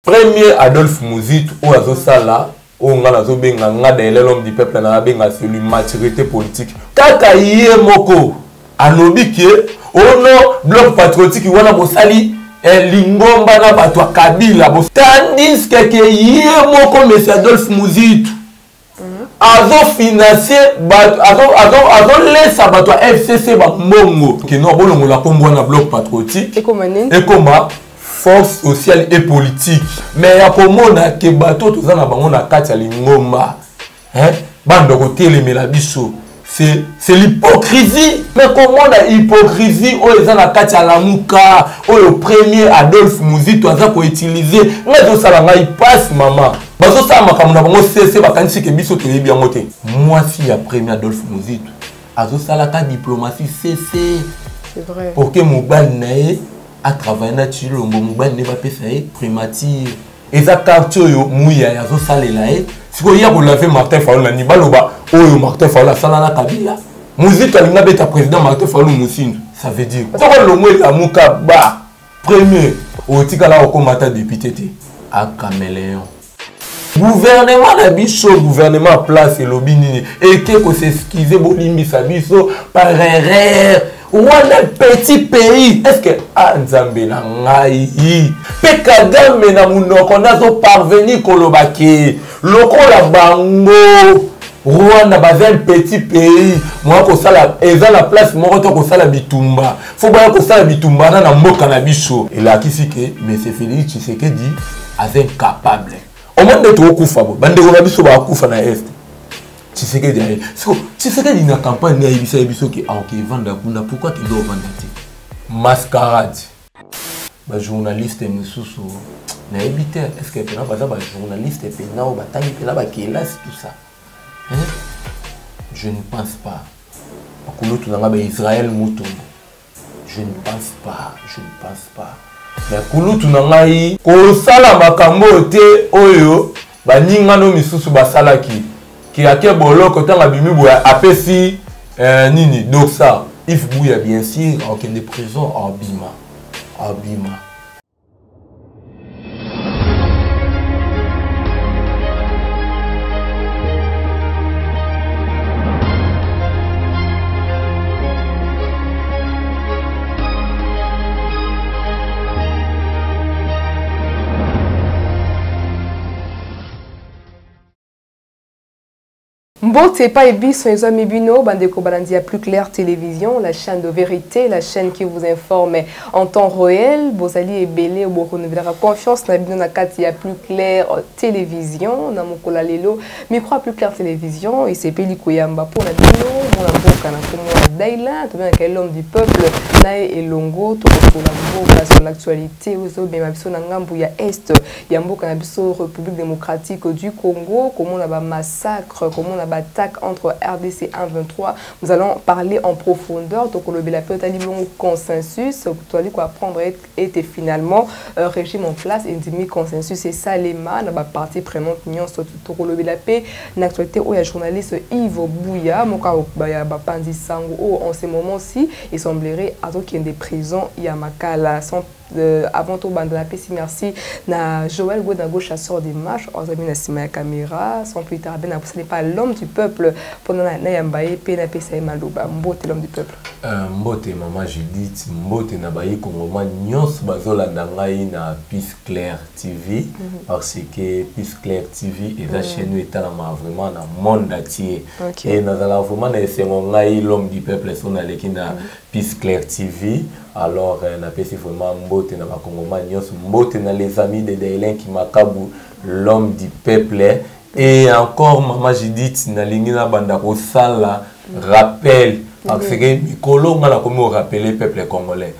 Premier Adolphe Muzito ou azosala ou ngana zo benga ngada l'homme du peuple na benga celui maturité politique. Kaka yé moko anobiki ono bloc patriotique wana bosali lingomba na bato Kabila tandis que yé moko monsieur Adolphe Muzito azo financer azo laisser bato FCC ba mbongo ki no bolongo la kombo na bloc patriotique et comment force sociale et politique mais ya komona ke bato tozana bango na kati ya lingomba bando kotelemela biso c'est l'hypocrisie mais comment la hypocrisie o ezana kati ya lamuka o le premier Adolphe Muzito aza ko utiliser ngazo sala ngai passe maman bazo sala makambo na bango cesse bakanisi ke biso toyebi yango te moi si ya premier Adolphe Muzito azo sala ka diplomatie cesse c'est vrai pour que mobile nae à travailler na Chilombo mobile ne va pas faire primature eza quartier yo muya ya zo salela siko ya ko laver Martin Fayulu ni baloba oyo Martin Fayulu sala na Kabila Muzito alinga beta président Martin Fayulu Musindu ça veut dire ko lo mwe la muka ba premier o tikala ko mata député te a caméléon gouvernement na biso gouvernement place et lobby nini et que ko s'excuser bolimi sa biso par erreur wana petit pays est-ce que Nzambe na ngai pe Kagame na munoko nazo parvenir kolobaki lokola bango Rwanda bazel petit pays moi ko sala eza la place moko to ko sala bitumba faut ba ko sala bitumba na mboka na biso et là kisi ke monsieur Félix Tshisekedi est incapable au monde de to kufa bo bande ko na biso ba kufa na est Tshisekedi aye so Tshisekedi na campagne ya ibisa biso ki ok vanda kuna pourquoi tu dois vendre mascarade ba journaliste mususu na ebité est-ce que pena baza ba journaliste pena ou batangi pena ba kelas tout ça je ne pense pas akulo tunanga ba Israël Mutombo je ne pense pas mais akulo tunanga yi ko sala makambo te oyo ba ningano misusu basalaki qui a quel boloko tanga bimi boya apesi nini donc ça if bouya bien sûr aucun de prison abima Mbote pas ebi son les amis bino bandeko balandia plus clair télévision la chaîne de vérité la chaîne qui vous informe en temps réel bozali ebele bo renouveler confiance na bino na kati ya plus clair télévision na mokola lelo micro plus clair télévision et c'est peli koyamba pour la bino mona mboka na komo daila to bien quel homme du peuple na elongo to ko la mboka sur l'actualité ozo bien biso na ngambu ya est ya mboka na biso République démocratique du Congo comment na ba massacre comment na attaque entre RDC 123. Nous allons parler en profondeur. Donc, le Bélapé a dit long consensus. Tu as dit quoi prendre était finalement régime en place et demi consensus. C'est ça les mains. La partie prenante nion sur tout le Bélapé. L'actualité où il y a journaliste Yves Bouya, Moka Bapandi Sango. En ce moment-ci, il semblerait qu'il y ait des prisons Yamakala. Avant tout, bande la PC, merci. Na Joël Godago, chasseur des marches, Ozamina Sima caméra, sans plus tard, ben ce n'est pas l'homme du peuple. Pendant la Nayambaye, PNPC Malouba, Mbote l'homme du peuple. Mbote, maman Judith, Mbote Nabaye, Kongoma, Nyons Bazola Nangaï na Peace Claire TV, parce que Peace Claire TV est la chaîne où est vraiment dans le monde entier. Et nous allons vraiment essayer l'homme du peuple, son aleki na Peace Claire TV. Alors, on a fait vraiment Mbote na Bakongoma Nyos, Mbote na les amis de Daïlen qui m'acabou l'homme du peuple. Et encore, maman Judith, na lingina banda ko sala rappel. Parce que Mikolo, on a comme rappeler le peuple congolais.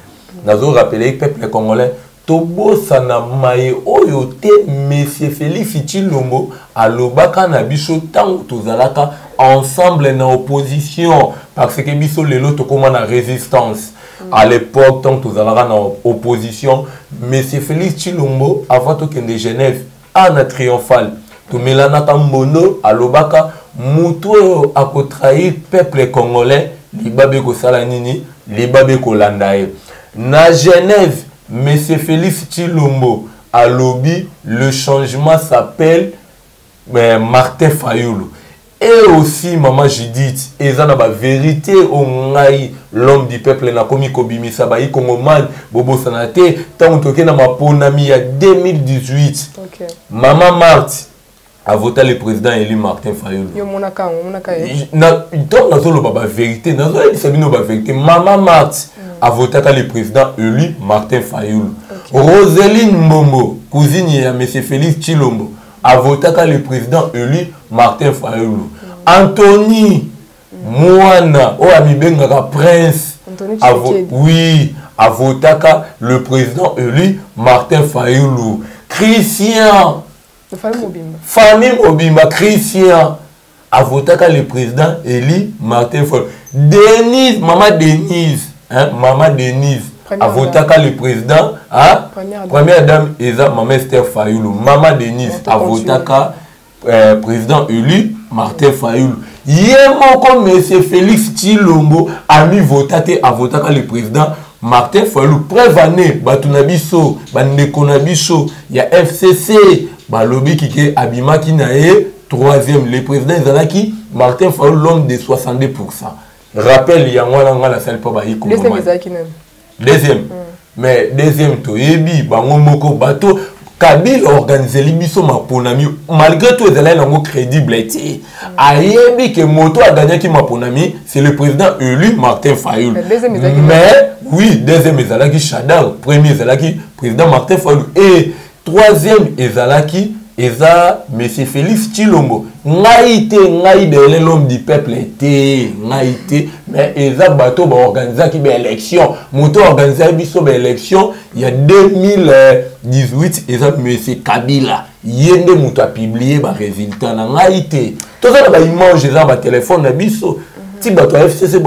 Nous avons rappelé le peuple congolais. Tobo sana maye oyote monsieur Félix Tshilombo alobaka na biso tango tozalaka ensemble na opposition parce que biso lelo tokoma na résistance. À l'époque, tant que nous allons en opposition, M. Félix Tshilombo, avant de Genève, en triomphal, tout Mélana Kambono, à Lobaka, Moutou a trahi le peuple congolais, Libabe Kosalanini, Libabe Kolandae. Na Genève, M. Félix Tshilombo, à lobby, le changement s'appelle Martin Fayulu. Et aussi, maman Judith, et ça n'a pas vérité au ngai l'homme du peuple n'a commis kobimi sabayi kongoman bobo sanate tant que na ma ponami en 2018. Okay. Maman Marthe a voté le président élu Martin Fayulu. Yo monaka na donc na zolo baba vérité, na zolo sabino ba vérité. Maman Marthe a voté le président élu Martin Fayulu. Okay. Roseline Momo, cousine ya monsieur Félix Tshilombo, a voté le président élu Martin Fayulu. Anthony Mouana, oh ami bengaka Prince, oui, a voté le président élu Martin Fayulu. Christian, Fanny Mobimba, Christian, a voté le président élu Martin Fayulu. Denise, maman Denise, hein, maman Denise. A voté le président, hein, première dame, Eza, maman Esther Fayulu. Maman Denise a voté président élu Martin Fayulu. Hier, comme M. Félix Tshilombo a mis voté à voter le président Martin Fayulu. Preuve année, Batunabiso, Bandekonabiso, il y a FCC, Balobi qui est Abima qui n'a troisième. Le président Zalaki, Martin Fayulu, l'homme de 62%. Rappel, il y a la salle pour Baïko. Deuxième. Mais deuxième, Toyebi, Bangomoko, Bato. Kabila organisé l'émission Maponami, malgré tout, ils ont crédible. Ayebi que Moto a gagné qui Maponami, c'est le président élu Martin Fayulu. Mais oui, deuxième Ezalaki Chadar, premier Ezalaki président Martin Fayulu. Et troisième Ezalaki, Eza M. Félix Tshilombo. Naïté, naïté, l'homme du peuple était, naïté, mais Eza Bato va organiser qui élection. Moto organisé élection, il y a 2018, Eza M. Kabila. Yende Moto a publié les résultats. Naïté. Tout ça, il mange Eza téléphone, Nabiso. Si Bato FCC,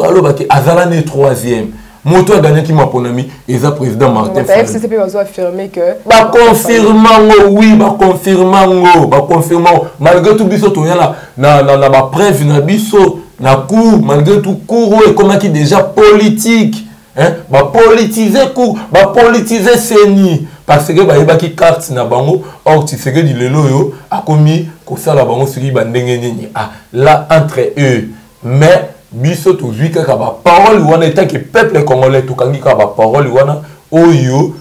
Azalane troisième. Moto a gagné qui m'a ponami et ça président Martin Fayulu. FCC peut affirmer que ba confirmant oui, ba confirmant malgré tout biso to là na ba preuve na biso na cour malgré tout cour et comment qui déjà politique hein ba politiser cour ba politiser seni parce que ba yeba ki carte na bango or tu sais que di lelo yo a commis ko sala bango suri ba ndenge nini ah là entre eux mais biso tozwi kaka ba parole wana etant que peuple congolais tokangi kaka ba parole wana oyo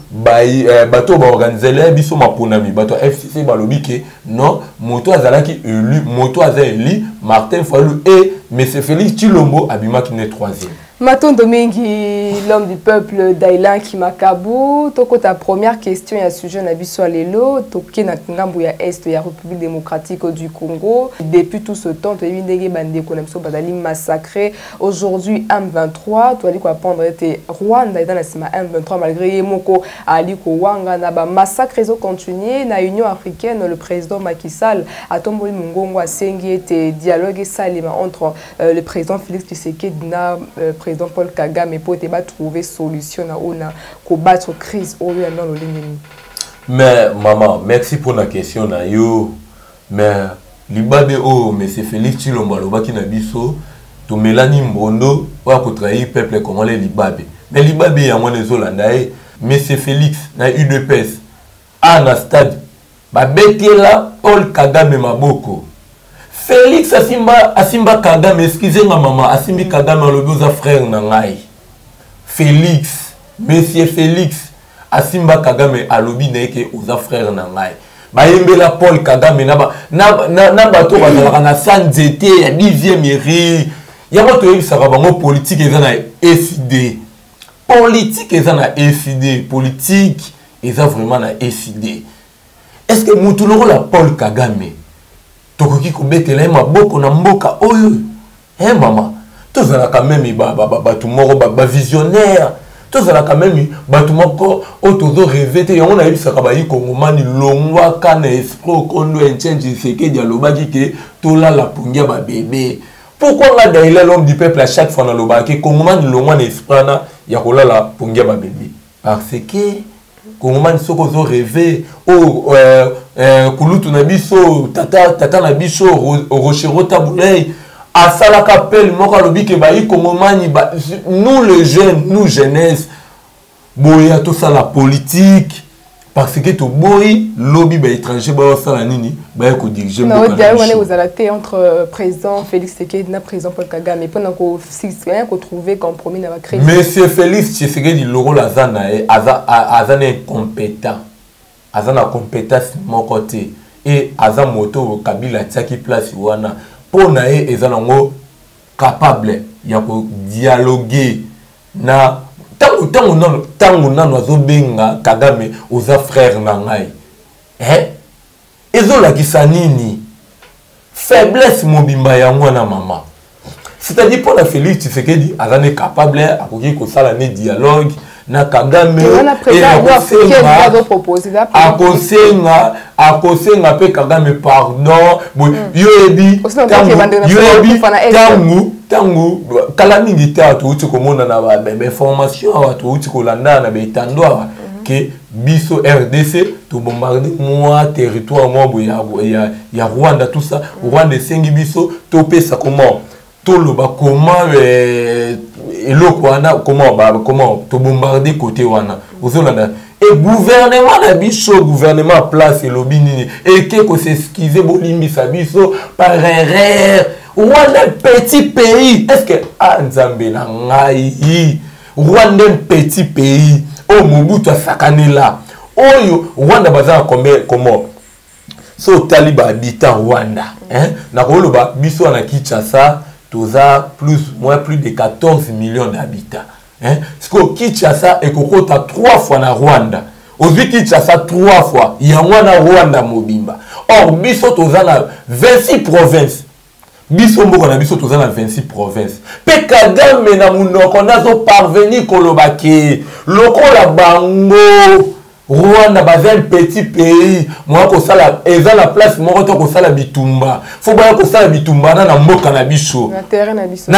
bato ba organiser biso maponami bato FCC balobi ke non moto azalaki élu moto azali Martin Fayulu et M. Félix Tshilombo abima qui est troisième. Maton Domingi, l'homme du peuple d'Ailan Kimakabu, toko ta première question à sujet na biso alelo, toké na ngambu ya Est ya République démocratique du Congo. Depuis tout ce temps, tu as vu des bandits qu'on aime so badali massacré. Aujourd'hui M23, tu as dit quoi prendre était Rwanda dans la semaine M23 malgré Moko ali ko wanga na ba massacre ils ont continué na Union africaine le président Macky Sall a tombé Mungongo a sengi était dialogue salima entre le président Félix Tshisekedi na président Paul Kagame pour trouver solution à combattre crise au lieu dans le ligne. Mais maman, merci pour la question na yo. Mais libabe o monsieur Félix Tshilombo lobaki na biso to Mélanie Mbondo wa ko trahir peuple congolais libabe. Mais libabe ya mwana zolanda e monsieur Félix na UDPS à na stade ba betela Paul Kagame maboko. Félix Asimba Kagame, excusez-moi maman, Asimbi Kagame alobi frère nangai. Félix, monsieur Félix Asimba Kagame alobi neke oza frère nangai. Ba yembela Paul Kagame na bato bazalaka na sanzete ya 10e eri. Ya bato yebisaka bango politique eza na FID. Politique eza na FID, politique eza vraiment na FID. Est-ce que mutuloko la Paul Kagame tokoki kobetela maboko na mboka oyo hein mama tozala quand même batu moko ba visionnaire tozala quand même batu moko otozo rêver te yango na yebisaka ba yikongomani longwa kana esprit kondo enchange seke dialobaki ke tola la pungia ba bébé pourquoi nga daila l'homme du peuple à chaque fois na lobaki kongomani longwa na esprit na ya kola la pungia ba bébé parce que Kongomani soko zo rêver oh kulutu na biso tata na biso rochero tabulei asala kapel moko lobi ke ba Kongomani nous les jeunes nous jeunesse boya tout ça la politique parce que to boy lobby ba étranger ba sala nini ba ko diriger non vous allez entre président Félix Tshisekedi na président Paul Kagame pendant qu'on trouver compromis na ba créer monsieur Félix Tshisekedi loro la zana azana incompétent azana compétence mon côté et aza moto Kabila tiaki place wana pona ezana ngo capable ya ko dialoguer na tango nano azobenga Kagame oza frère na ngai ezolakisa nini faiblesse mobimba yango na mama c'est-à-dire pour la Félix Tshisekedi azane capable akoki kosala ne dialogue na Kagame akosenga pe Kagame pardon yoebi tangu kala mingi ta tuuti komona na ba information wa tuuti kolanda na betando que biso RDC to bombarder moi territoire moi ya Rwanda tout ça Rwanda sengi biso to pesa comment to loba comment comment to bombarder côté wana ozolanda et gouvernement na biso gouvernement place et lobby nini et que s'excuser bolimbi sa biso par erreur Rwanda petit pays est-ce que Nzambe na ngai Rwanda petit pays oh Mobutu asakane là oyo Rwanda baza comment so taliba habitant Rwanda na koloba biso na Kinshasa toza plus de 14 millions d'habitants parce que Kinshasa est kokota 3 fois na Rwanda aujourd'hui Kinshasa 3 fois yango na Rwanda mobimba or biso toza na 26 provinces biso mboko na biso toza na 26 provinces pe Kagame na munoko nazo parvenir koloba ke lokola bango Rwanda baza un petit pays moi ko sala eza la place moko to ko sala bitumba faut ba ko sala bitumba na mboka na biso na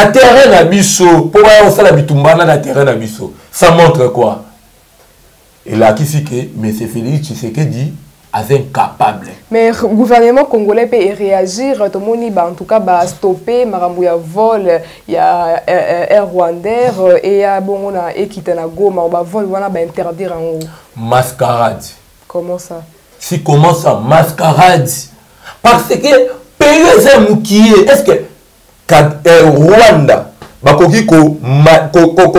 terrain na biso pour ba ko sala bitumba na terrain na biso ça montre quoi et là qui c'est que monsieur Félix Tshisekedi incapable. Mais le gouvernement congolais peut réagir, tout le monde en tout cas va stopper marambu ya vol, il y a Air Rwandais et il y a bon on a équité na Goma, on va vol on va interdire en haut. Mascarade. Comment ça? Si comment ça mascarade? Parce que pays est est-ce que Rwanda bakoki ko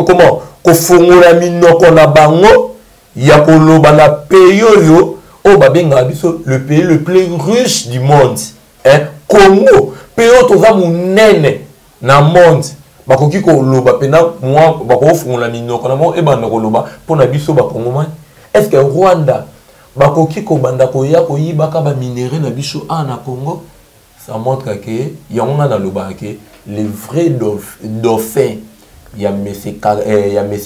comment ko fongola minoko na bango ya koloba na pays yo oh babenga biso le pays le plus riche du monde Congo pays toza munene na monde bakoki ko loba pena moi bako fungola minoko na mo e banda ko loba pona biso ba Congo est-ce que Rwanda bakoki ko banda ko ya ko yibaka ba minéraux na biso na Congo ça montre que yonga na loba que les vrais dauphins ya monsieur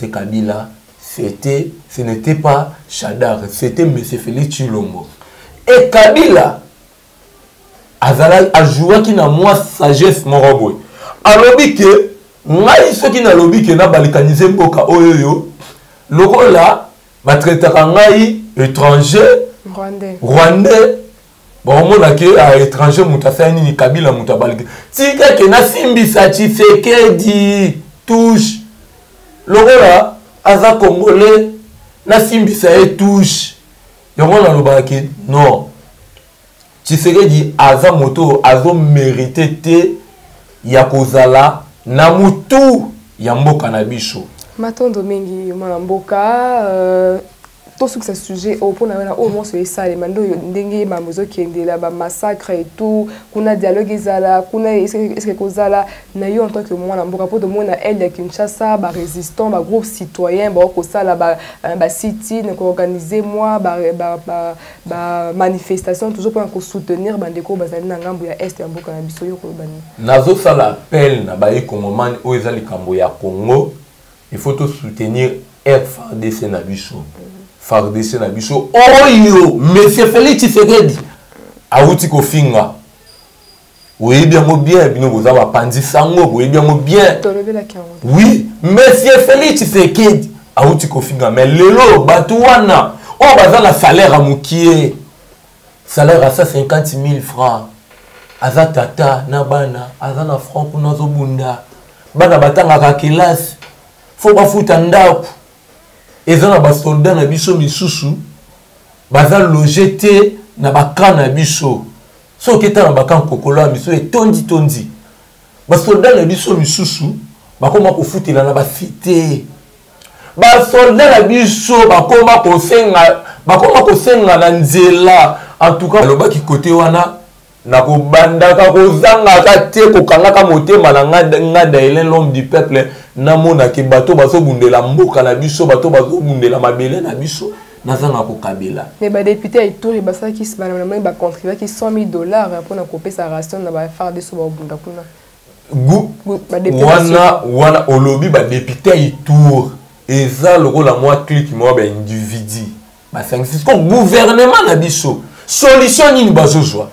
Kabila ce n'était pas Chadar, c'était M. Félix Tshilombo. Et Kabila a joué qui n'a moins sagesse moroboy. Alors que ngai ceux qui n'a lobby que n'a balkaniser mboka oyoyo, loko là va traiter ngai étranger rwandais. Bon mon là que étranger mutasa ni Kabila mutabalika. Tika que na simbi sa Tshisekedi touche. Loko là aza congolais na simbisa e touche yango na lobaki non Tshisekedi aza moto azo mérité te ya kozala na mutu ya mboka na biso matondo mingi mwana mboka tout ce que ce sujet au point au moins c'est ça les mando ndenge mamuzo kendela ba massacre et tout kuna dialogue ezala kuna est-ce que kozala na yo en tant que mwana mboka pour de mona elle ya Kinshasa ba résistant ba groupe citoyen ba ko sala ba city ne ko organiser moi ba manifestation toujours pour soutenir bandeko bazali na ngambo ya est ya mboka na biso yo ko bani nazo sala appel na ba ekongomani o ezali kambo ya Congo il faut tout soutenir FARDC na biso FARDC na biso oyo monsieur Félix Tshisekedi auti ko finga oui bien mo bien bino boza ba pandi sango oui bien mo bien oui monsieur Félix Tshisekedi auti ko finga mais lelo batuwana o baza na salaire à mukie salaire à 150 000 francs aza tata na bana aza na franc kuna zo bunda bana batanga ka classe faut ba futa ndako ezana ba soldat na biso misusu baza logé na bakan na biso soki ta na bakan kokolo ya biso tondi basoldat na biso misusu bakoma kofutela na bafite basoldat na biso bakoma kosenga na nzela en tout cas alobaki kote wana na kobandaka kozangaka te kokangaka motema na ngada ele l'homme du peuple namonaki bato bazobundela mboka na biso bato bazobundela mabele na biso nazanga kokabela mais ba député Ituri basaki banamana ba contribuer $100,000 pour na kopesa ration na ba FARDC so ba bunda kuna wana olobi ba député Ituri eza lokola moi clique moi ba individu ba 5-6 ko gouvernement na biso solution nini bazozwa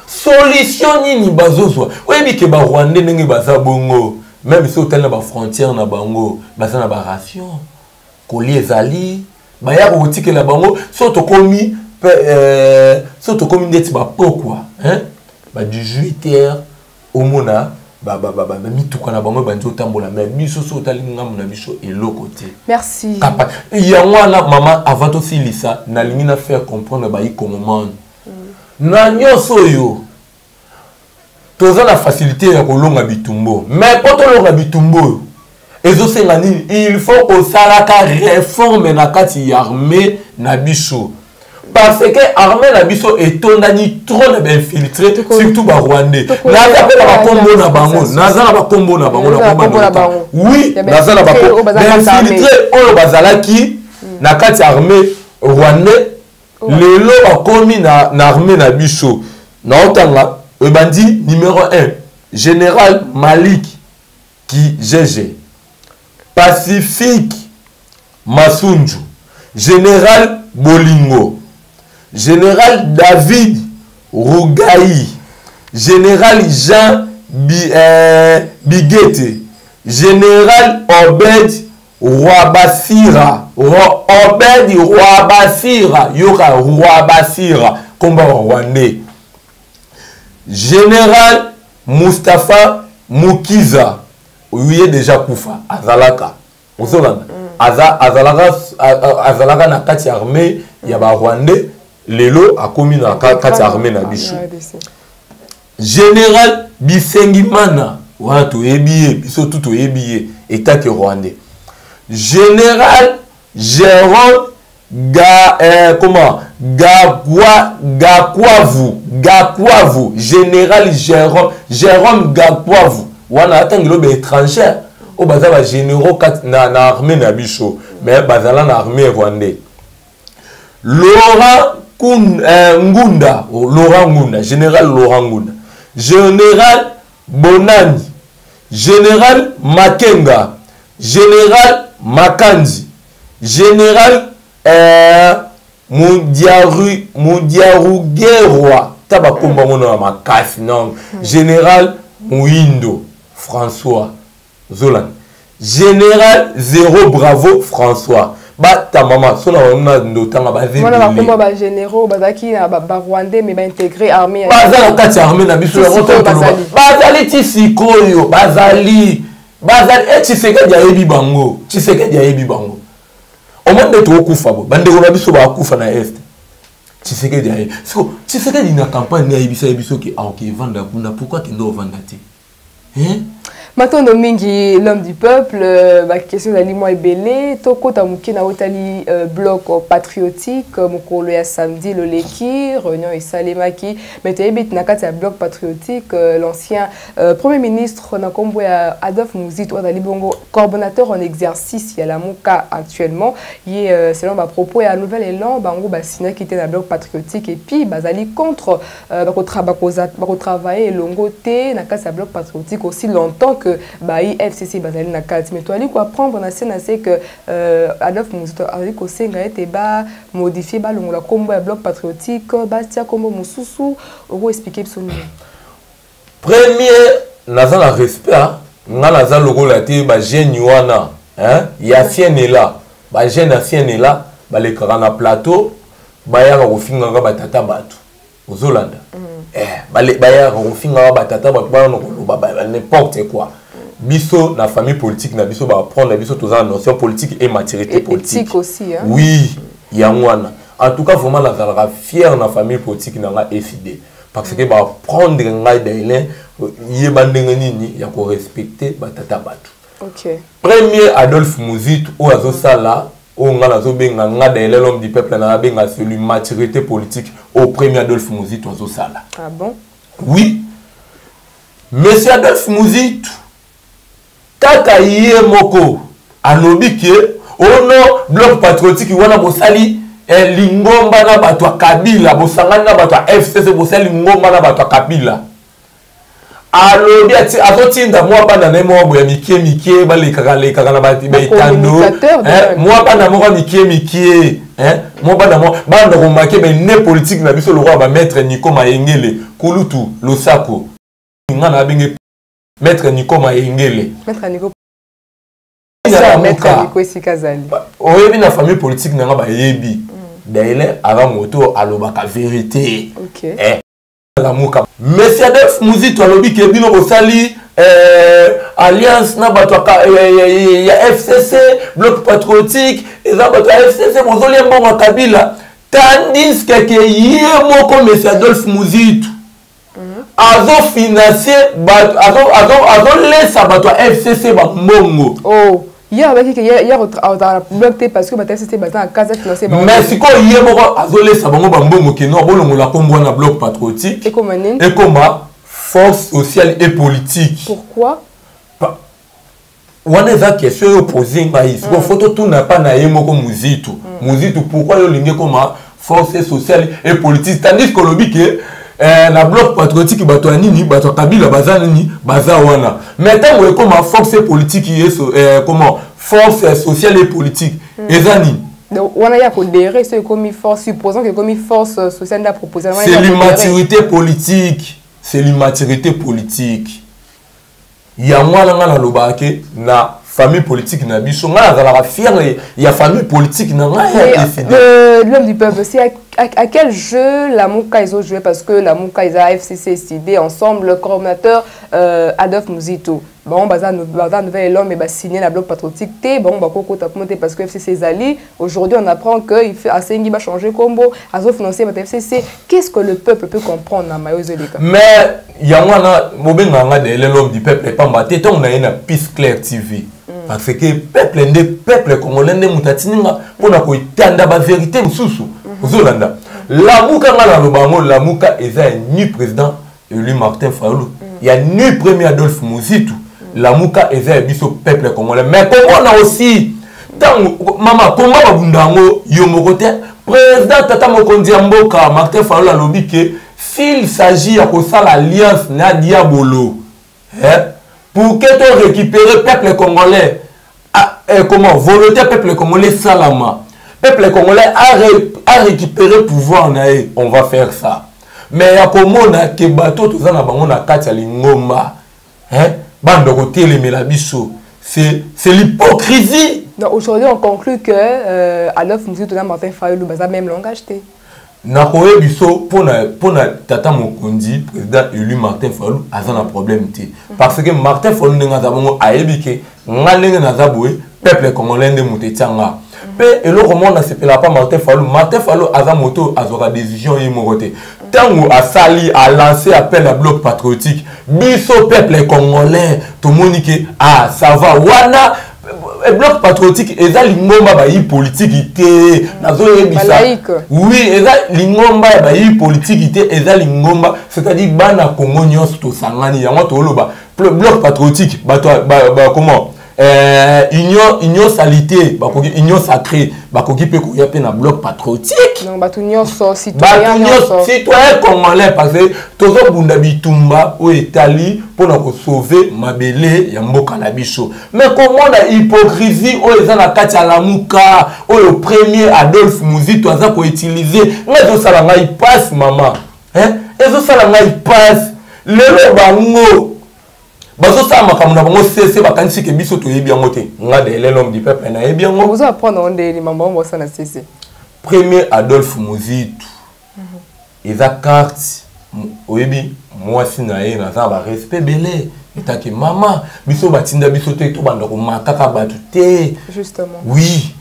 solution nini bazozwa oyebi ke ba Rwandais ndenge baza bongo même si hôtel na ba frontière na bango baza na ba ration koli ezali baya kotikela bango so tokomi ndeti ba pokwa ba 18h omona mituka na bango banzo tambola mais biso so tali ngamu na biso eloko te merci ya wana mama avant to silisa na lingi na faire comprendre ba ikomomane na nyoso yo toza na facilité ya kolonga bitumbo mais poto longa bitumbo ezosenga nini il faut kosalaka réforme na kati ya armée na biso parce que armée na biso etondani trop na infiltré surtout ba Rwandais naza pe ba kombo na bango naza na ba kombo na bango na kombo oui naza na ba infiltré oyo bazalaki na kati armée Rwandais lelo bakomi na armée na biso na otanga ebandi numéro 1 général Malik qui GG Pacifique Masunju général Bolingo général David Rougaï général Jean Bigete général Obed Rwabasira Obed Rwabasira yoka Rwabasira komba Rwandais général Mustafa Mukiza uye déjà kufa azalaka uzolanda azalaka na kati armée ya ba Rwandais lelo akomi na kati armée na biso général Bisengimana wana toyebi biso tout toyebi état ke Rwandais général Jérôme Gakwavu général Jérôme Gakwavu wana atangelo be étranger o bazaba généraux na armée na biso mais bazala na armée rwandais Laurent Ngunda général Laurent Ngunda général Bonani général Makenga général Makandi général Mudiarugerwa taba komba mona makasi non général Muindo François Zolan général Zéro Bravo François ta maman sona wana ndotanga bazeli wana bakomba ba généraux bazaki na ba Rwandais mais ba intégrer armée bazali kati armée na biso bazali tisikoyo bazali Tshisekedi ayebi bango au moins de trop kufa bo bande ko biso ba kufa na est Tshisekedi ayebi so Tshisekedi na campagne ya biso ki ok vanda kuna pourquoi tu ndo vanda te Matondo mingi l'homme du peuple ba question d'ali moi ebele toko ta mukina otali bloc patriotique mokolo ya samedi le leki réunion esalemaki mais tebit na kati ya bloc patriotique l'ancien premier ministre na kombo ya Adolphe Muzito otali bongo coordonnateur en exercice ya la Muka actuellement yi selon ba propos ya nouvel élan bango ba signé qui était na bloc patriotique et puis bazali contre ba travailler longo te na kati ya bloc patriotique aussi longtemps que baï FCC bazali na kati mais toi ali quoi prendre na scène c'est que Adolphe Muzito ali ko senga ete ba modifier ba longola kombo ya bloc patriotique ba tia kombo mususu oko expliquer biso nini premier naza na respect nga naza lokola te ba jeune wana ya fienela ba jeune ya fienela ba le na plateau ba ya ko finga nga batata batu ozolanda baya ko finga ba tata ba no ko ba n'importe quoi biso na famille politique na biso ba prendre biso tous en notion politique et maturité politique aussi hein? Oui yangwana en tout cas vraiment nazalaka fier na famille politique nanga FID parce que ba prendre ngai Dailin yeba ndenge nini ya ko respecter batata batu. OK. Premier Adolphe Muzitu o azosala o ngala zo benga nga Dailin l'homme du peuple na benga celui maturité politique au premier Adolphe Muzitu azosala. Ah bon? Oui. Monsieur Adolphe Muzitu kaka yé moko anobi ke ono bloc patriotique wana bosali lingomba na bato ya Kabila bosangani na bato ya FCC bosali lingomba na bato ya Kabila alobi ati azotinda mwa bana na mwa boya mikie balekaka na bati baitando mwa bana mwa mikie mwa bana mwa bana komake ne politique na biso le roi ba maître Nico Mayengele kulutu losako ngana abenge maître Nico Mayengele maître Nico Sikazali oyebi na famille politique nanga ba yebi Dailin avant moto alobaka vérité. OK. La muka. Monsieur Adolphe Muzitu alobi ke bino bosali alliance na bato ya FCC bloc patriotique eza bato ya FCC bozoli mbongo Kabila tandis que yé moko Monsieur Adolphe Muzitu azo financer bato azo laisser bato ya FCC ba mbongo. Oh. Hier avec hier bloqué parce que maintenant c'était basé en casa financé. Mais si quoi hier moko azolé ça bango bambongo ke no bolongo la kombo na bloc patriotique et comme force sociale et politique. Pourquoi? Wana za question opposée maïs. Bon photo tout n'a pas na yemoko Muzitu. Muzitu pourquoi yo lingue comme force sociale et politique tandis que lobi ke la bloc patriotique bato nini bato Kabila baza nini baza wana maintenant on comme force politique comment force sociale et politique ezani donc on a ya kodéré c'est comme force supposons que comme force sociale n'a proposé c'est l'immaturité politique il y a moi na lobake na famille politique na biso nga la fier ya famille politique na l'homme du peuple c'est à quel jeu la Mouka ils ont joué parce que la Mouka ils a FCC SID ensemble le coordinateur Adolphe Muzitu bon baza nouvel homme et ba signé la bloc patriotique T bon ba koko taponté parce que FCC Zali aujourd'hui on apprend que il fait Asengi va changer combo azo financer votre FCC qu'est-ce que le peuple peut comprendre na mayo zeleka mais ya wana mobenga nga de l'homme du peuple et pas mbaté on a une piste claire TV parce que peuple congolais ne mutatininga pona ko itanda ba vérité mususu ozolanda la Mouka nga na lobango la Mouka eza ni président élu Martin Fayulu il y a ni premier Adolphe Muzitu la Mouka eza biso peuple congolais mais comment on a aussi tant mama comment babundango yo mokote président tata mokonzi mboka Martin Fayulu alobi ke s'il s'agit à cause de l'alliance na diabolo pour que tu récupères le peuple congolais comment volonté peuple congolais salama peuple congolais a récupéré le pouvoir on va faire ça mais ya komona ke bato toza na bango na kati ya lingomba bando côté les melabiso c'est l'hypocrisie. Aujourd'hui on conclut que Adolphe Muzitu na Martin Fayulu baza même langage té na koye biso pona tata mokonzi président élu Martin Fayulu aza na problème té parce que Martin Fayulu ndenga za bongo ayebi ke ngalenge na za boye peuple congolais nde mutetianga pe eloko mona sepela pas Martin Fayulu aza moto azoka décision ye mokote tango asali a lancé appel à bloc patriotique biso peuple congolais to monike ça va wana bloc patriotique eza lingomba ba yi politique té nazo yebisa oui eza lingomba ba yi politique té eza lingomba c'est-à-dire bana Congo nyos to sangani yango to loba bloc patriotique ba comment union salité union sacrée bakoki pe ko yape na bloc patriotique non batunyo citoyen congolais parce que tozo bunda bitumba o etali pour ko sauver mabele ya mboka na biso mais comment la hypocrisie o eza na kati ya la Mouka o le premier Adolphe Muzitu aza ko utiliser ngazo sala ngai passe mama ezo sala ngai passe lelo bango bazo sa makambo na bango cesse bakanisi ke biso to yebi yango te nga de l'homme du peuple na yebi yango vous apprendre on de mambo mo sa na cesse premier Adolphe Muzitu eza carte oyebi mwasi na ye na za ba respect belé etaki mama biso batinda biso te to banda ko makaka batu te justement oui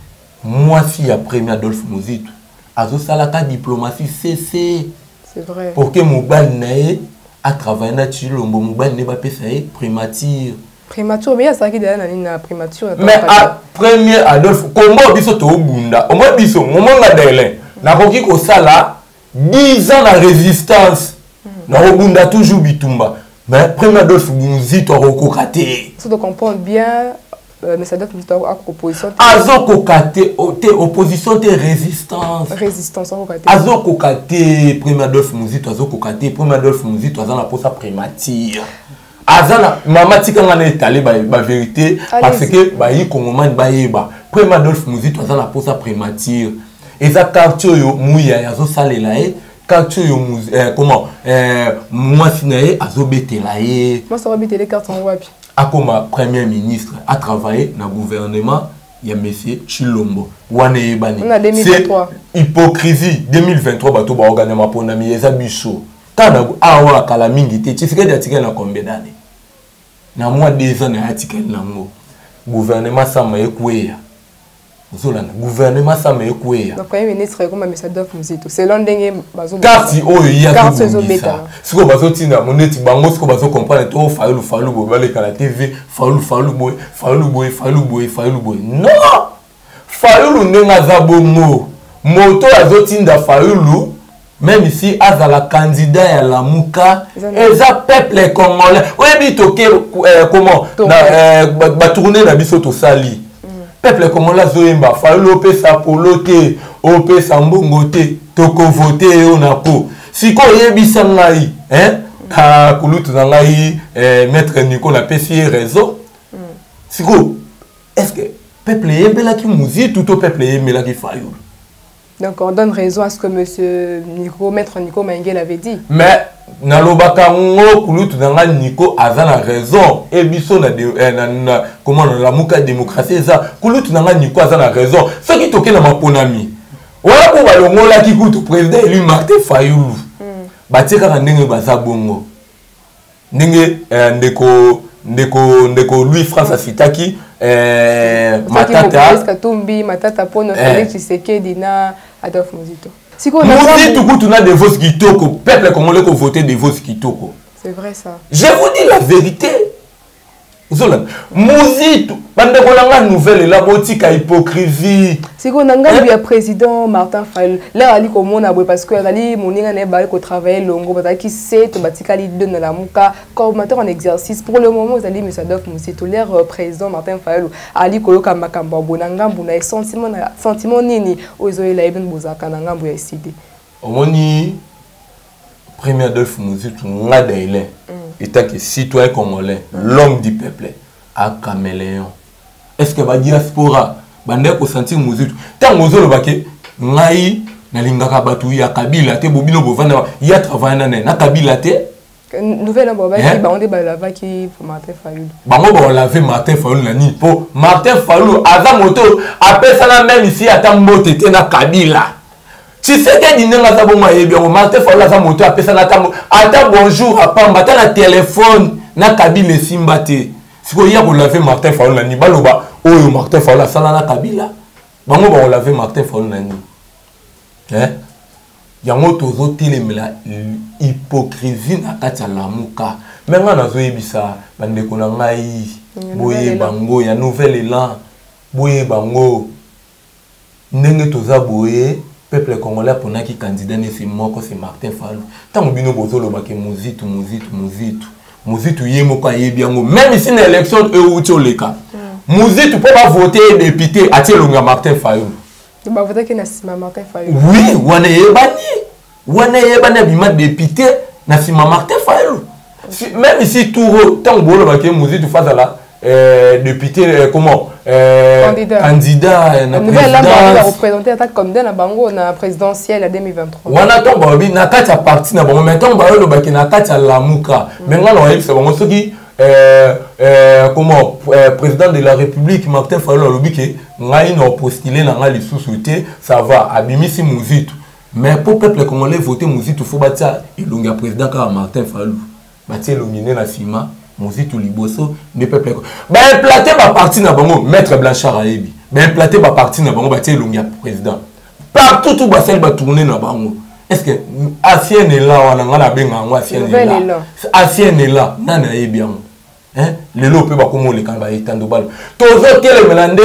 mwasi ya premier Adolphe Muzitu azosala diplomatie CC. C'est vrai. Pour que mobile nae a travaillé na Chilombo mobile ne ba pesa primature. Primature, mais il y a ça qui est derrière la primature. Mais à premier Adolphe, comment biso to bunda? Au moins biso, moment la délai. Na koki ko sala 10 ans de résistance. Na bunda toujours bitumba. Mais premier Adolphe Bunzito rokokate. Si tu comprends bien, mais ça doit être à opposition. Azo kokate, opposition te résistance. Résistance kokate. Azo kokate, premier Adolphe Bunzito azo kokate, premier Adolphe Bunzito azo na posa primature. Azana mama tika ngana étalé ba vérité parce que ba yi kongoman ba yeba premier Adolphe Bunzito azana posa primature eza quartier yo muya yazo salela e quartier yo comment moi sinae azo betela e moi ça va betela carte en wapi akoma premier ministre a travaillé na gouvernement ya monsieur Chilombo wana yebani c'est hypocrisie 2023 bato ba organiser pona mi eza biso kana awa kala mingi te tsifika datika na combien d'années na moi 2 ans na article nango gouvernement sama ekweya zolana gouvernement sama ekweya donc premier ministre comme ambassadeur Bunzito selon ndenge bazo kasi oyo ya zo beta siko bazo tina moneti bango siko bazo comprendre to faulu bo bale kala TV faulu boy non faulu ndenga za bongo moto azotinda faulu. Même si Azala candidat à la Mouka, ils ont peuple congolais. Oui, mais comment tourner la bisoto sali. Peuple congolais zoemba, fallo pe sa polote, ope sambongote, toko voter onako. Si ko yebisa ngai, ka kulutu ngai maître Nicolas Pessier raison. Si ko est-ce que peuple yebela ki muzi tout au peuple yebela ki fayou. Donc on donne raison à ce que monsieur Nico, maître Nico Mengel avait dit. Mais nalobaka ngo kulutu nanga Nico azana raison et biso na comment la muka démocratie ça kulutu nanga Nico azana raison ce qui toke na maponami wala ko balongola ki kutu président élu Martin Fayulu batika ndenge baza bongo ndenge ndeko Louis France Asitaki Matata Pono Félix Tshisekedi na Adolphe Bunzito. Bunzito kutuna de vos kitoko peuple congolais ko voter de vos kitoko. C'est vrai ça. Je vous dis la vérité. Zola Bunzito bande kolanga nouvelle la botika hypocrisie. Siko nanga bi président Martin Fayulu là ali ko mona boy parce que ali moninga ne ba ko travailler longo ba ki c'est batika li donne la muka coordinateur en exercice pour le moment ali monsieur Adolphe Bunzito l'air président Martin Fayulu ali ko yoka makamba bonanga mbuna sentiment nini ozoela eben bozaka nanga mbu ya cité omoni premier Adolphe Bunzito ngada ile état que citoyen congolais l'homme du peuple a caméléon. Est-ce que la diaspora bande ko sentir Bunzito tant ozolo bake ngai na lingaka batu ya Kabila te bobino bovana ya travailler na Kabila te nouvelle boba ki ba onde ba lava ki pour Martin Fayulu bango ba laver Martin Fayulu na ni po Martin Fayulu aza moto apesa na même ici ata mbote te na Kabila Tshisekedi ninga za bongo yebi ngo Martin Fayulu aza moto apesa na ata bonjour apamba ata na téléphone na Kabila simba te siko ya ko laver Martin Fayulu na ni baloba oyo Martin Fayulu sala na Kabila bango ba laver Martin Fayulu na ni yango tozo telemela hypocrisie na kati ya lamuka menga nazo yebisa bandeko na ngai boye bango ya nouvel élan boye bango ndenge toza boye peuple congolais pona ki candidat ne c'est moko c'est Martin Fayulu tango bino bozolo bake Bunzito yemo ka yebi yango même si na élection euti oleka Bunzito po ba voter député atielonga Martin Fayulu ba voter que na sima Martin Fayulu oui wana yebani bima député na sima Martin Fayulu même si tout tant bolo ba ke Bunzito face là député comment candidat na président représenter attaque comme dans la bango na présidentielle à 2023 wana tomba bi na kati ya parti na bango mais tomba yo ba ke na kati ya lamuka mais ngana wa yebisa bango soki comment président de la République Martin Fayulu alobi ke ngai na postuler na ngali sous-souté ça va abimisi Bunzito mais pour peuple congolais voter Bunzito faut batia ilonga président ka Martin Fayulu batia ilongine na sima Bunzito liboso ne peuple ba implanter ba parti na bango maître Blanchard ayebi ba implanter ba parti na bango batia ilonga président partout tout basel va tourner na bango. Est-ce que ancien est là on a benga ancien est là. Ancien est là, nana est bien. Hein? Les lots peuvent comment les canaux étant de balle. Tous quel melande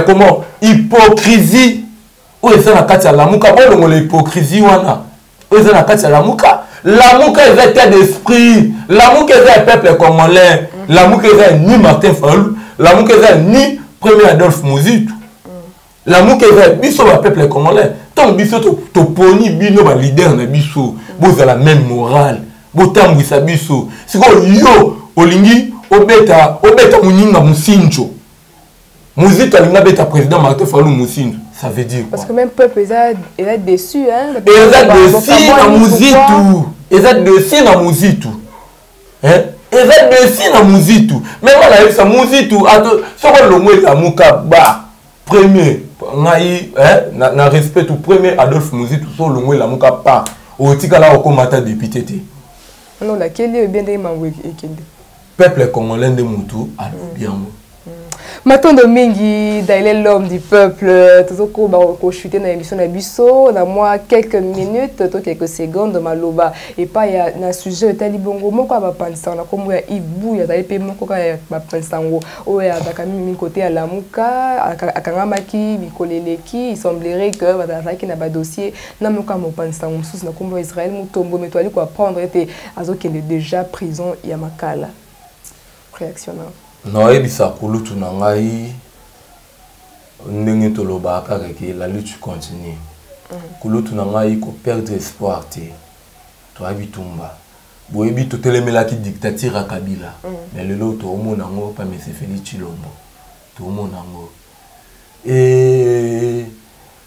comment hypocrisie. Où est ça la carte à la muka? Bon l'hypocrisie wana. Où est ça la carte à la muka? L'amour est un état d'esprit. L'amour est un peuple congolais. L'amour est ni Martin Fayulu. L'amour est ni premier Adolphe Muzitu. L'amour est biso le peuple congolais. Tant biso to poni bino ba leader na biso. Vous avez la même morale. Vous tambwisa biso. Si yo olingi obeta muninga musinjo. Muzitu alinga beta président Martin Fayulu musinjo. Ça veut dire quoi? Parce que même peuple est déçu hein. Ils sont déçus na Muzitu. Ils sont déçus na Muzitu. Hein? Ils sont déçus na Muzitu. Même on a ça Muzitu ce qu'on le mot la muka ba premier ngai na respect tout premier Adolphe Muzitu so le mot la muka pas au tikala ko mata député té. Non la quel est bien des mangwe ekende. Peuple congolais de mutu a bien. Matondo mingi d'aller l'homme du peuple tout ko ba ko chuter na émission na biso na moi quelques minutes to quelques secondes maloba et pas ya na sujet etali bongo moko ba pansa na kombo ya Ibu ya dali pe moko ka ba pansa ngo o ya dakami mi côté ya lamuka akangamaki bikoleleki il semblerait que ba dazaki na ba dossier na moko mo pansa ngo sous na kombo Israël mutombo metwali ko apprendre était azokende déjà prison ya makala réactionnant. Non, et ça coule tout n'angai. N'engue to loba kareke la lutte continue. Coule tout n'angai ko perdre espoir te. To habitumba. Boyebi to telemela ki dictature à Kabila. Mais le lot to omo nango pas mais c'est Félix Tshilombo. To omo nango. Et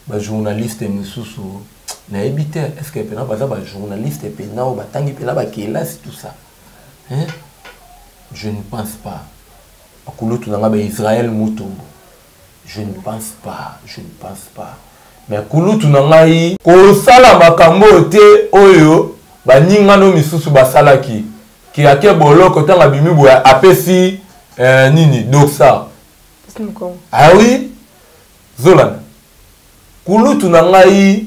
ba journaliste mususu na ebite est-ce que pena ba journaliste pena o batangi pena ba kelas tout ça. Hein? Je ne pense pas. Israël Mutombo. Je ne pense pas, je ne pense pas. Mais Kulutu nangai ko sala makambo te oyo ba ningano misusu basalaki ki ake boloko tanga bimi boya apesi nini doksa. Ah oui, Zolan. Kulutu nangai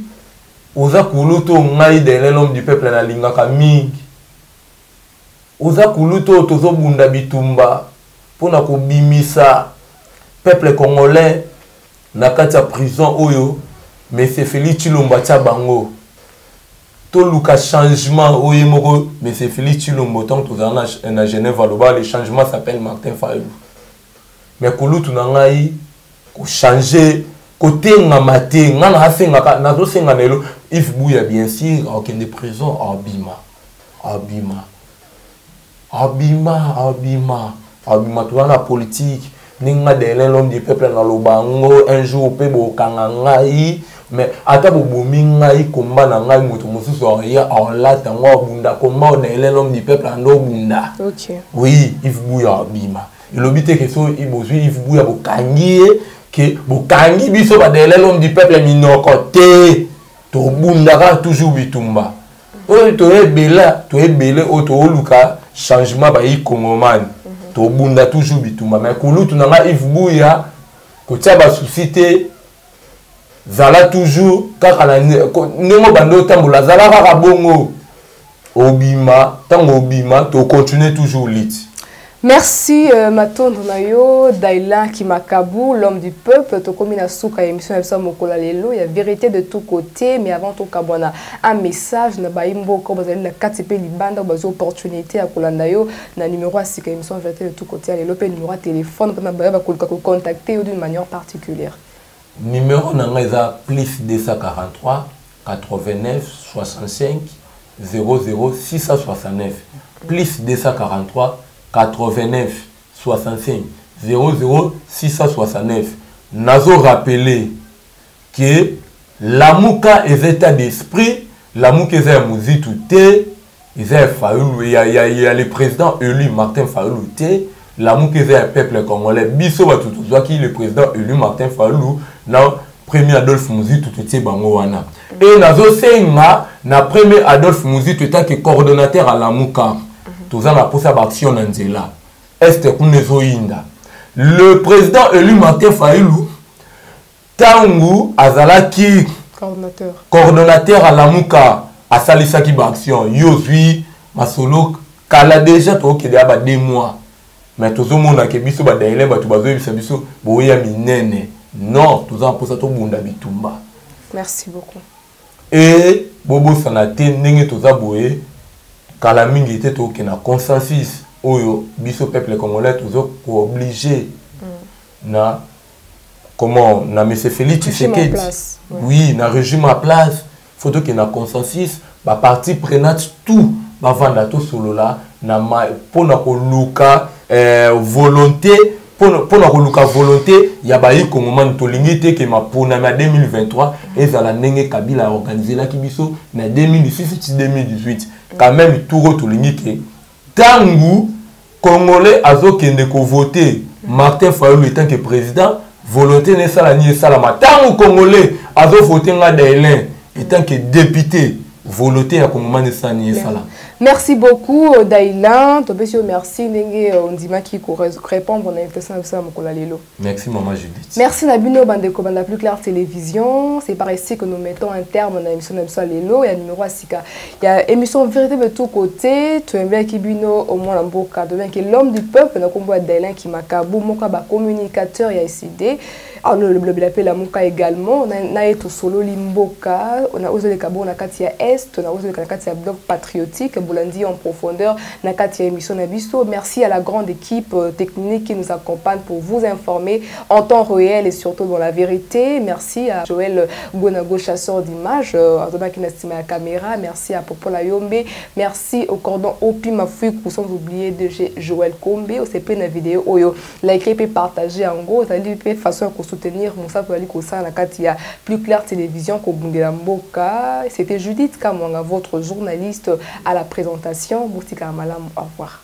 oza Kulutu ngai de l'homme du peuple na lingaka mingi. Oza Kulutu tozo bunda bitumba. Pour na bimisa peuple congolais na kati ya prison oyo mais c'est Félix Tshilombo tia bango to luka changement oyo moko mais c'est Félix Tshilombo tant que na Genève aloba le changement s'appelle Martin Fayulu mais kulutu na ngai ko changer côté ngamate ngana asenga na zo senga nelo if buya bien sûr aucun de prison abima Abima la politique, ninga de l'homme du peuple dans le bango, un jour pe bo kangangai, mais ata bo bomingai komba na ngai moto mususu ya ala tango bunda komba de l'homme du peuple ando bunda. OK. Oui, if buya abima. Et l'obité que so ibozui if buya bo kangi que bo kangi biso ba de l'homme du peuple minokote. To bunda ka toujours bitumba. O to ebele o to luka changement ba yi kongomani. To bunda toujours bitumba mais kulutu nanga ifbuya ko tia ba société zala toujours kaka na ndemo bando tambola zala kaka bongo obima tango obima to continuer toujours lit. Merci Matondo Nayo, Daila Kimakabu, l'homme du peuple, to komi na souka émission ebsa mokola lelo, il y a vérité de tous côtés, mais avant tout kabwana un message na baimbo ko bazali la KTP libanda bazo opportunité à Kolandayo na numéro à sika émission vérité de tous côtés, lelo pe numéro à téléphone pour na ba ko contacter d'une manière particulière. Numéro na ngeza plus 243 89 65 00 669 plus 243 89 65 00 669. Nazo rappeler que l'amuka est état d'esprit, l'amuka est Muzitu te, est Fayulu, il y a le président élu Martin Fayulu te, l'amuka est un peuple congolais. Biso ba tout qui le président élu Martin Fayulu na premier Adolphe Muzitu te bango wana. Et nazo senga na premier Adolphe Muzitu étant que coordonnateur à l'amuka. Action le président élu Martin Fayulu Tangu Azalaki Coordonnateur à Lamuka, à Salisaki Baction, Yozui, Masolo, Kala déjà, tu as déjà 2 mois. Mais tout le monde a biso ba daile ba tubazo biso boya minene. Non, tout ça pour ça tout bunda bitumba. Merci beaucoup. Et bobo sanate ndenge tout ça boye kala mingi était to ke na consensus oyo biso peuple congolais toujours obligé na comment na monsieur Félix Tshisekedi. Oui, na régime à place, faut que na consensus ba parti prenante tout ba vanda to solo là na pona ko luka volonté pour la volonté il y a baï comme moment to limité que ma pour na 2023 et ça la nenge Kabila organisé la kibiso na 2016 2018 quand même tout to limité tangu congolais azo kende ko voter Martin Fayulu étant que président volonté ne sala ni sala ma tangu congolais azo voter nga Dailin étant que député volonté à comment ne sala ni sala. Merci beaucoup Dailin, merci Nenge Ondima qui répond à l'invitation à Mokola Lelo. Merci maman Judith. Merci Nabino Bandeko Banda Plus Claire Télévision. C'est par ici que nous mettons un terme à l'émission de Lelo. Il y a numéro Asika. Il y a émission vérité de tous côtés. Tu aimes bien Kibino au moins l'amboka. De bien que l'homme du peuple, on a combo Dailin qui m'a kabou, moka ba communicateur, il y a SID. Alors le blog l'appelle la Mouka également. On a été solo Limboka. On a osé les cabos, on a Katia Est, on a osé les Katia Blog Patriotique. Bolandi en profondeur, Nakatia émission Nabiso. Merci à la grande équipe technique qui nous accompagne pour vous informer en temps réel et surtout dans la vérité. Merci à Joël Gonago, chasseur d'images, qui n'a estimé la caméra. Merci à Popola Yombe. Merci au cordon Opi Mafoui, sans oublier de Joël Kombe. Au CP la vidéo, Oyo, likez et partagez en gros. Vous allez de façon à soutenir Moussa Poali Kosa, Nakatia Plus Claire Télévision, Kobungela Mboka. C'était Judith Kamwanga, votre journaliste à la présentation. Moussika Malam, au revoir.